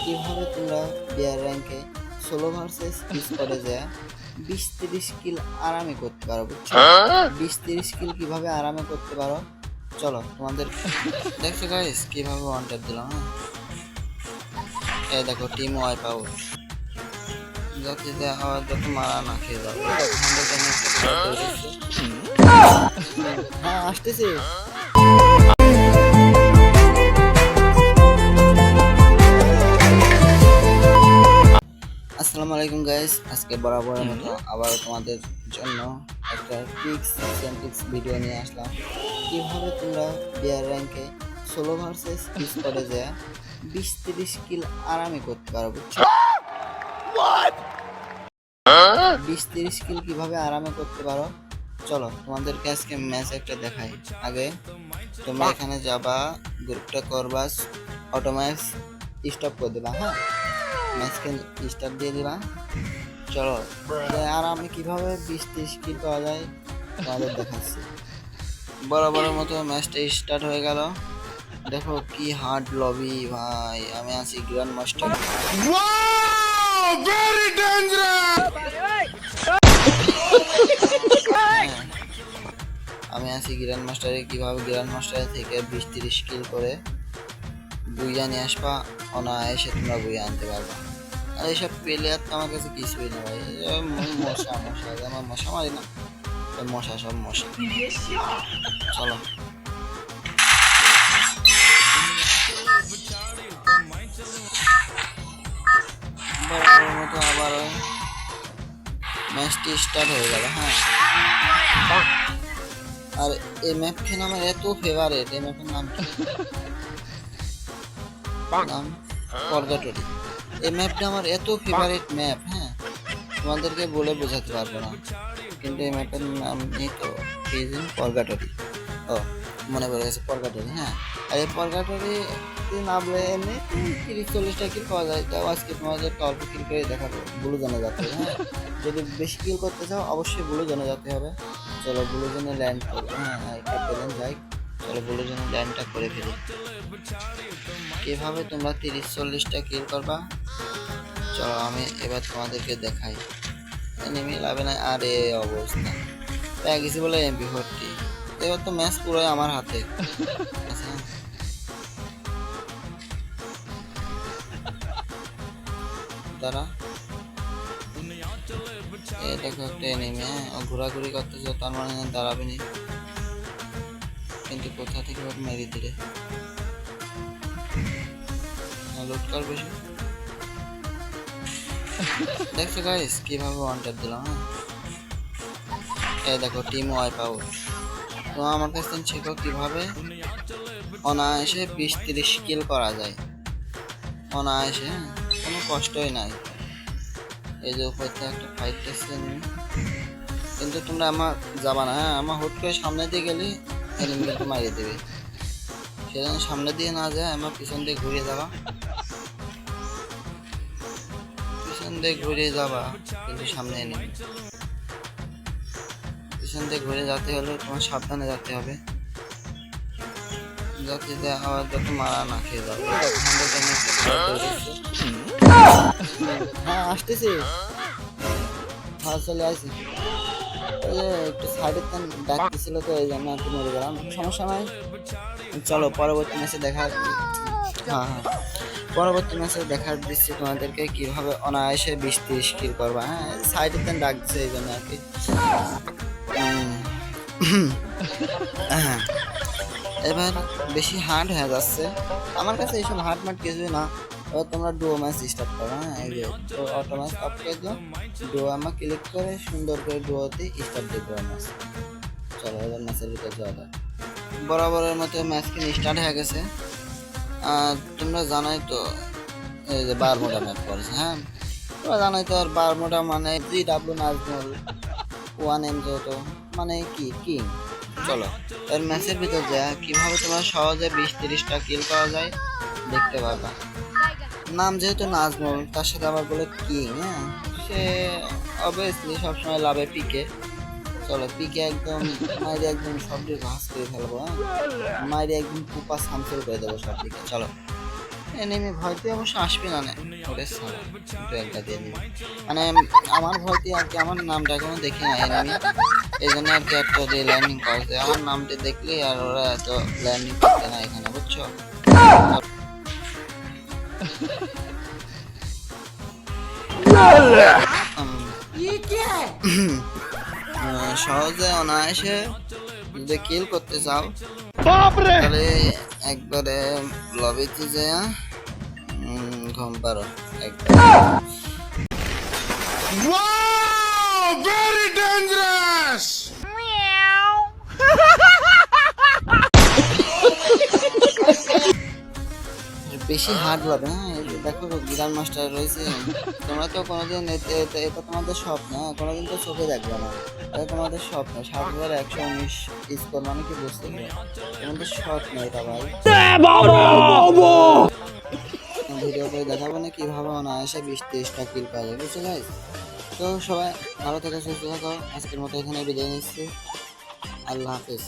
কিভাবে তোমরা বিয়ার র্যাঙ্কে সোলো ভার্সেস স্কোয়াডে যায় 20-30 কিল আরামে করতে পারো, বুঝছো? 20-30 কিল কিভাবে আরামে করতে পারো চলো তোমাদের দেখছো গাইস কিভাবে ওয়ান ট্যাপ দিলাম। এই দেখো টিম ওয়াইপ আউট, যাতে আবার যত মারা না খেয়ে যাবে। হ্যাঁ আসতেছে। আসসালামু আলাইকুম গাইস, আজকে বরাবরের মতো আবার তোমাদের জন্য একটা টিপস ভিডিও নিয়ে আসলাম। কিভাবে তোমরা বিয়ার র্যাঙ্কে সোলো ভার্সেস স্কোয়াডে যায় 20-30 কিল আরামে করতে পারো, বুঝছো? 20-30 কিল কিভাবে আরামে করতে পারো চলো তোমাদেরকে আজকে ম্যাচ একটা দেখাই। আগে তোমরা এখানে যাবা, গ্রুপটা করবা, অটো ম্যাচ স্টপ করে দেবা। হ্যাঁ, ম্যাচকে স্টার্ট দিয়ে দিবা। চলো আরামে কিভাবে 20-30 কিল পাওয়া যায় তোমাদের দেখাচ্ছি। বরাবরের মতো ম্যাচটা স্টার্ট হয়ে গেল। দেখো কি হার্ড লবি ভাই, আমি আছি গ্র্যান্ড মাস্টার। আমি আছি গ্র্যান্ড মাস্টারে। কিভাবে গ্র্যান্ড মাস্টারে থেকে 20-30 কিল করে বুইয়া নিয়ে আসবা, অনায়াসে তোমরা বুইয়া আনতে পারবা। আর এইসব প্লেয়ার তো আমার কাছে কিছুই না ভাই। মশা আমার মশা মারি না, মশা সব মশা। চলো মতো আবার ম্যাচটি স্টার্ট হয়ে গেল। হ্যাঁ, আর এই ম্যাপখানে আমার এত ফেভারিট। এই ম্যাপের নাম কি? নাম পর্গাটরি। এই ম্যাপটা আমার এত ফেভারিট ম্যাপ। হ্যাঁ, তোমাদেরকে বলে বোঝাতে পারবো না, কিন্তু এই ম্যাপের নাম নেই তো, প্রিজন পর্গাটরি। ও মনে পড়ে গেছে, পর্গাটরি। হ্যাঁ, আর এই পর্গাটরি নামলে এমনি 30-40টা কিল পাওয়া যায়। তাও আজকে তোমাদের অল্প কিল করে দেখাবো। ব্লু জোনে যেতে হবে। হ্যাঁ, যদি বেশি কিল করতে চাও অবশ্যই ব্লু জোনে যেতে হবে। চলো ব্লু জোনে ল্যান্ড করবো। হ্যাঁ, একটা প্লেন যাই। চলো ব্লু জোনে ল্যান্ডটা করে ফেলি। কিভাবে তোমরা 30-40টা কিল করবা চলো আমি এবার তোমাদেরকে দেখাই। এনিমি লাভে না, আর এই অবস্থা পেয়ে গেছি বলে MP40। এবার তো ম্যাচ পুরোই আমার হাতে। আচ্ছা, দাঁড়া, এই দেখো একটা এনিমি। হ্যাঁ, ঘোরাঘুরি করতেছে, তার মানে দাঁড়াবে নি, কিন্তু কোথা থেকে মেরে দিলে লুট কর বেশি। দেখছো গাইস কিভাবে ওয়ান ট্যাপ দিলাম। এই দেখো টিম ওয়াইপ আউট। তো আমার কাছে শেখো কিভাবে অনায়াসে 20-30 কিল করা যায় অনায়াসে। কোনো কষ্টই নাই। এই যে উপর থেকে একটা ফাইট দেখছে, কিন্তু তোমরা আমার যাবা না। হ্যাঁ, আমার হুট করে সামনে দিয়ে গেলে এনিমিকে মারিয়ে দেবে। সেজন্য সামনে দিয়ে না যায়, আমার পিছন দিয়ে ঘুরে যাবা। পিছন দিয়ে ঘুরে যাবা, কিন্তু সামনে এনিমি। পিছন দিয়ে ঘুরে যেতে হলে তোমার সাবধানে যেতে হবে, যাতে আবার যত মারা না খেয়ে যাবে। হ্যাঁ আসতেছে, হ্যাঁ চলে আসি। একটু সাইডের টান ডাকতেছিল তো, এই জন্য একটু মরে গেলাম। সমস্যা নাই, চলো পরবর্তী ম্যাচে দেখা। হ্যাঁ হ্যাঁ, পরবর্তী ম্যাচে দেখা দিচ্ছি তোমাদেরকে কিভাবে অনায়াসে 20-30 কিল করবা। হ্যাঁ, সাইডের টান ডাকছে এই জন্য আর কি। হ্যাঁ, এবার বেশি হার্ড হয়ে যাচ্ছে আমার কাছে। এইসব হার্ড মার্ড কিছুই না। এবার তোমরা ডুও ম্যাচ স্টার্ট করো। হ্যাঁ, এই যে অটো ম্যাচ অফ করে দিও, ডুও আমার ক্লিক করে সুন্দর করে ডুয়োতে স্টার্ট দিয়ে দেবো ম্যাচ। চলো এবার ম্যাচের ভিতরে যাওয়া যাক। বরাবরের মতো ম্যাচ কিন্তু স্টার্ট হয়ে গেছে। আর তোমরা জানোই তো এই যে বারমুডা ম্যাচ করেছে। হ্যাঁ, তোমরা জানোই তো, আর বারমুডা মানে GW নাজমুল 1M যেহেতু মানে কি কিং। চলো এর ম্যাচের ভিতর যা কিভাবে তোমার সহজে 20-30টা কিল পাওয়া যায় দেখতে পাবা। নাম যেহেতু নাজমুল, তার সাথে আবার বলে কিং। হ্যাঁ, সে অবভিয়াসলি সবসময় লাভে পিকে। চলো পিকে একদম মাইরে একদম সব দিকে ঘাস করে ফেলবো। হ্যাঁ, মাইরে একদম পুপা সামসেল করে দেবো সব দিকে। চলো এনিমি ভয়তে অবশ্য আসবে না, ওরে সালা একটু একটা দিয়ে দিবি। মানে আমার ভয়তে আর কি, আমার নামটা এখনো দেখি না এনিমি, এই জন্য আর কি একটা দিয়ে ল্যান্ডিং করছে। আমার নামটা দেখলে আর ওরা এত ল্যান্ডিং করতে না এখানে, বুঝছো? সহজে অনায়াসে যদি কিল করতে চাও তাহলে একবারে লবিতে যে ঘুম পারো একবার। Very dangerous! বেশি হার্ড লাগে। হ্যাঁ এই যে দেখো বিরান মাস্টার রয়েছে, তোমরা তো কোনোদিন এটা তোমাদের স্বপ্ন, কোনোদিন তো চোখে দেখবে না, এটা তোমাদের স্বপ্ন। 7119 স্কোর মানে কি বুঝতে পারো? তোমাদের স্বপ্ন এটা ভাই। ভিডিও করে দেখাবো না কিভাবে অনায়াসে 20-30টা কিল পাওয়া যায়, বুঝছো গাইস? তো সবাই ভালো থেকে সুস্থ থাকো, আজকের মতো এখানে বিদায় নিচ্ছি, আল্লাহ হাফেজ।